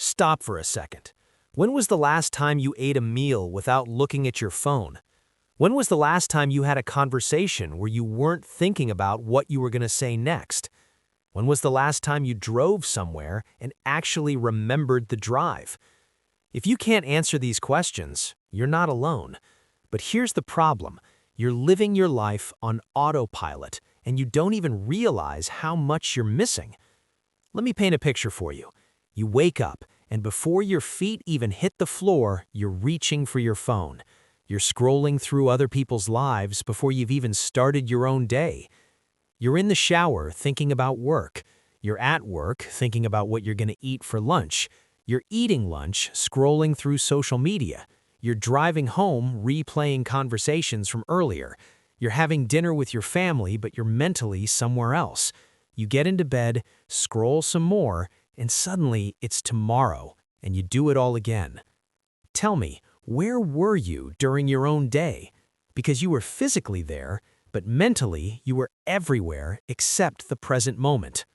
Stop for a second. When was the last time you ate a meal without looking at your phone? When was the last time you had a conversation where you weren't thinking about what you were going to say next? When was the last time you drove somewhere and actually remembered the drive? If you can't answer these questions, you're not alone. But here's the problem. You're living your life on autopilot, and you don't even realize how much you're missing. Let me paint a picture for you. You wake up, and before your feet even hit the floor, you're reaching for your phone. You're scrolling through other people's lives before you've even started your own day. You're in the shower thinking about work. You're at work thinking about what you're going to eat for lunch. You're eating lunch, scrolling through social media. You're driving home, replaying conversations from earlier. You're having dinner with your family, but you're mentally somewhere else. You get into bed, scroll some more, and suddenly it's tomorrow, and you do it all again. Tell me, where were you during your own day? Because you were physically there, but mentally you were everywhere except the present moment.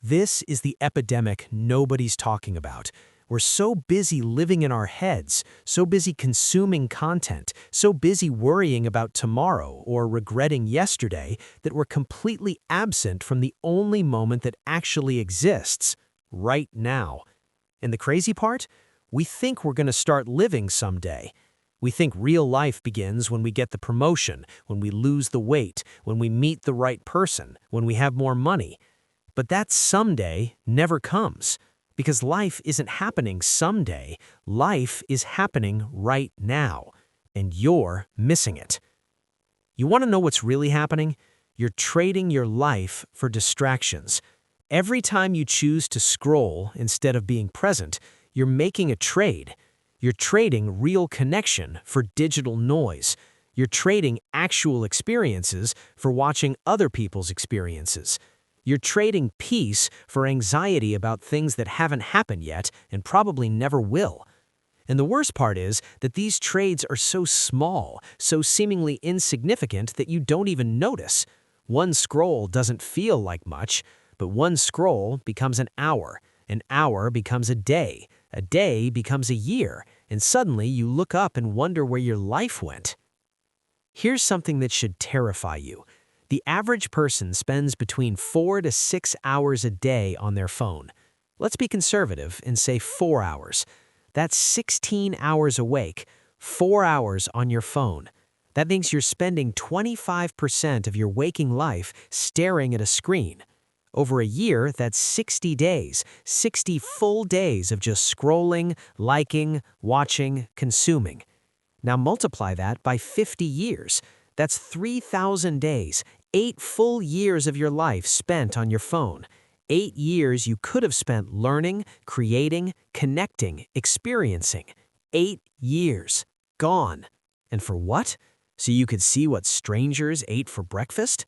This is the epidemic nobody's talking about. We're so busy living in our heads, so busy consuming content, so busy worrying about tomorrow or regretting yesterday that we're completely absent from the only moment that actually exists, right now. And the crazy part? We think we're going to start living someday. We think real life begins when we get the promotion, when we lose the weight, when we meet the right person, when we have more money. But that someday never comes. Because life isn't happening someday, life is happening right now, and you're missing it. You want to know what's really happening? You're trading your life for distractions. Every time you choose to scroll instead of being present, you're making a trade. You're trading real connection for digital noise. You're trading actual experiences for watching other people's experiences. You're trading peace for anxiety about things that haven't happened yet and probably never will. And the worst part is that these trades are so small, so seemingly insignificant that you don't even notice. One scroll doesn't feel like much, but one scroll becomes an hour becomes a day becomes a year, and suddenly you look up and wonder where your life went. Here's something that should terrify you. The average person spends between 4 to 6 hours a day on their phone. Let's be conservative and say 4 hours. That's 16 hours awake, 4 hours on your phone. That means you're spending 25% of your waking life staring at a screen. Over a year, that's 60 days, 60 full days of just scrolling, liking, watching, consuming. Now multiply that by 50 years. That's 3,000 days, 8 full years of your life spent on your phone. 8 years you could have spent learning, creating, connecting, experiencing. 8 years. Gone. And for what? So you could see what strangers ate for breakfast?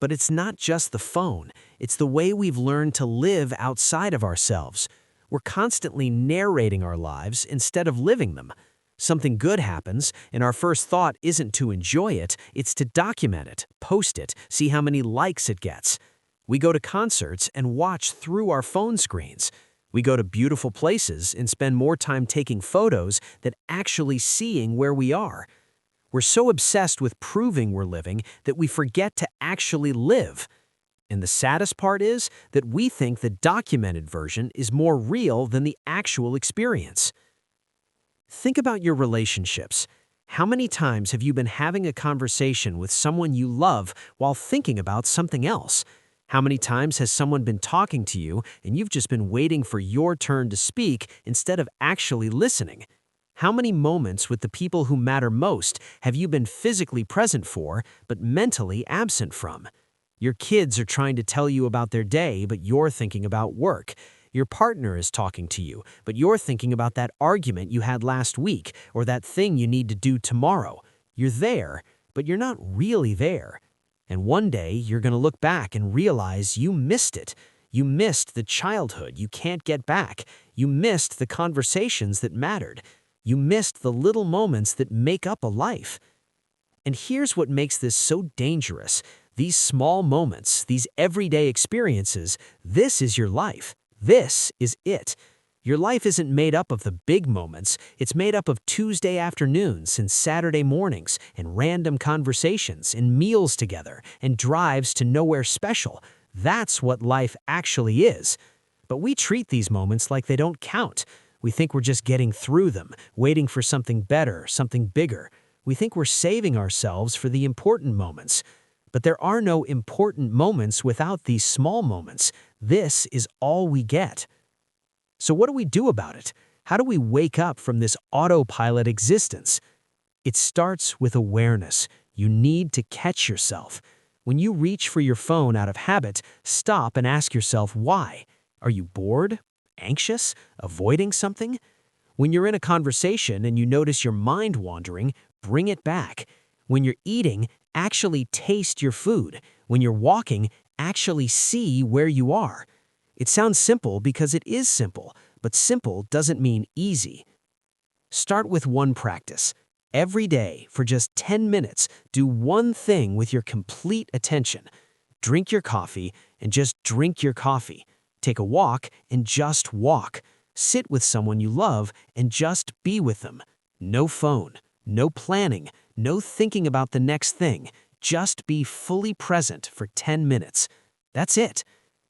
But it's not just the phone. It's the way we've learned to live outside of ourselves. We're constantly narrating our lives instead of living them. Something good happens, and our first thought isn't to enjoy it, it's to document it, post it, see how many likes it gets. We go to concerts and watch through our phone screens. We go to beautiful places and spend more time taking photos than actually seeing where we are. We're so obsessed with proving we're living that we forget to actually live. And the saddest part is that we think the documented version is more real than the actual experience. Think about your relationships. How many times have you been having a conversation with someone you love while thinking about something else? How many times has someone been talking to you and you've just been waiting for your turn to speak instead of actually listening? How many moments with the people who matter most have you been physically present for but mentally absent from? Your kids are trying to tell you about their day, but you're thinking about work. Your partner is talking to you, but you're thinking about that argument you had last week or that thing you need to do tomorrow. You're there, but you're not really there. And one day you're going to look back and realize you missed it. You missed the childhood you can't get back. You missed the conversations that mattered. You missed the little moments that make up a life. And here's what makes this so dangerous. These small moments, these everyday experiences, this is your life. This is it. Your life isn't made up of the big moments, it's made up of Tuesday afternoons and Saturday mornings and random conversations and meals together and drives to nowhere special. That's what life actually is. But we treat these moments like they don't count. We think we're just getting through them, waiting for something better, something bigger. We think we're saving ourselves for the important moments. But there are no important moments without these small moments. This is all we get. So what do we do about it? How do we wake up from this autopilot existence? It starts with awareness. You need to catch yourself. When you reach for your phone out of habit, stop and ask yourself why. Are you bored? Anxious? Avoiding something? When you're in a conversation and you notice your mind wandering, bring it back. When you're eating, actually taste your food. When you're walking, actually see where you are. It sounds simple because it is simple, but simple doesn't mean easy. Start with one practice. Every day, for just 10 minutes, do one thing with your complete attention. Drink your coffee and just drink your coffee. Take a walk and just walk. Sit with someone you love and just be with them. No phone, no planning, no thinking about the next thing. Just be fully present for 10 minutes. That's it.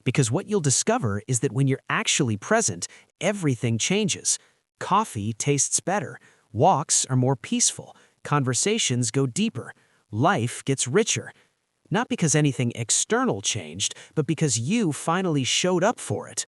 Because what you'll discover is that when you're actually present, everything changes. Coffee tastes better. Walks are more peaceful. Conversations go deeper. Life gets richer. Not because anything external changed, but because you finally showed up for it.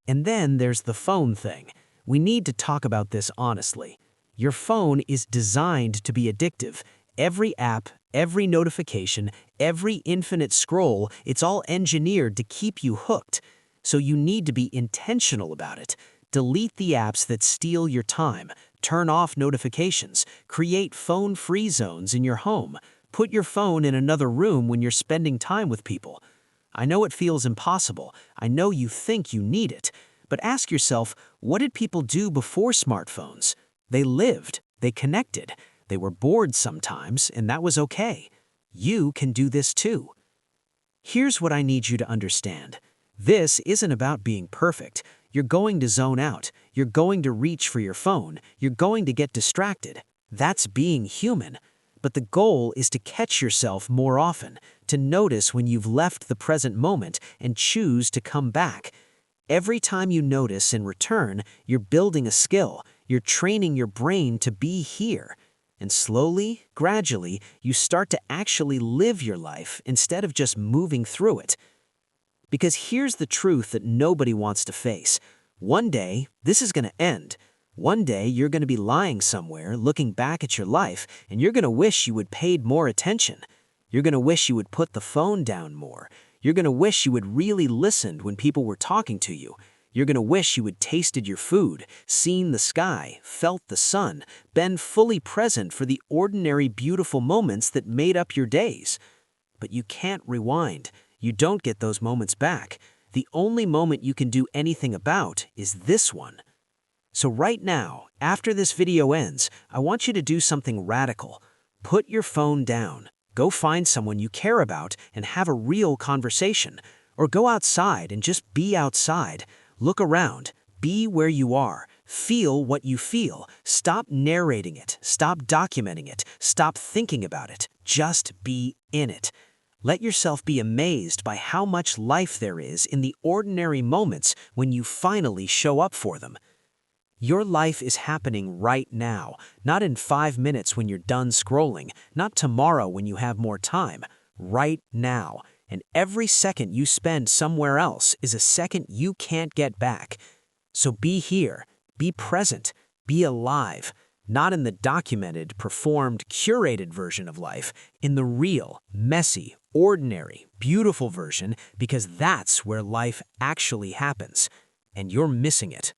And then there's the phone thing. We need to talk about this honestly. Your phone is designed to be addictive. Every app, every notification, every infinite scroll, it's all engineered to keep you hooked. So you need to be intentional about it. Delete the apps that steal your time. Turn off notifications. Create phone-free zones in your home. Put your phone in another room when you're spending time with people. I know it feels impossible. I know you think you need it. But ask yourself, what did people do before smartphones? They lived. They connected. They were bored sometimes, and that was okay. You can do this too. Here's what I need you to understand. This isn't about being perfect. You're going to zone out. You're going to reach for your phone. You're going to get distracted. That's being human. But the goal is to catch yourself more often, to notice when you've left the present moment and choose to come back. Every time you notice and return, you're building a skill. You're training your brain to be here. And slowly, gradually, you start to actually live your life instead of just moving through it. Because here's the truth that nobody wants to face. One day, this is going to end. One day, you're going to be lying somewhere, looking back at your life, and you're going to wish you had paid more attention. You're going to wish you would put the phone down more. You're going to wish you had really listened when people were talking to you. You're going to wish you had tasted your food, seen the sky, felt the sun, been fully present for the ordinary beautiful moments that made up your days. But you can't rewind. You don't get those moments back. The only moment you can do anything about is this one. So right now, after this video ends, I want you to do something radical. Put your phone down. Go find someone you care about and have a real conversation. Or go outside and just be outside. Look around. Be where you are. Feel what you feel. Stop narrating it. Stop documenting it. Stop thinking about it. Just be in it. Let yourself be amazed by how much life there is in the ordinary moments when you finally show up for them. Your life is happening right now, not in 5 minutes when you're done scrolling, not tomorrow when you have more time. Right now. And every second you spend somewhere else is a second you can't get back. So be here, be present, be alive, not in the documented, performed, curated version of life, in the real, messy, ordinary, beautiful version, because that's where life actually happens. And you're missing it.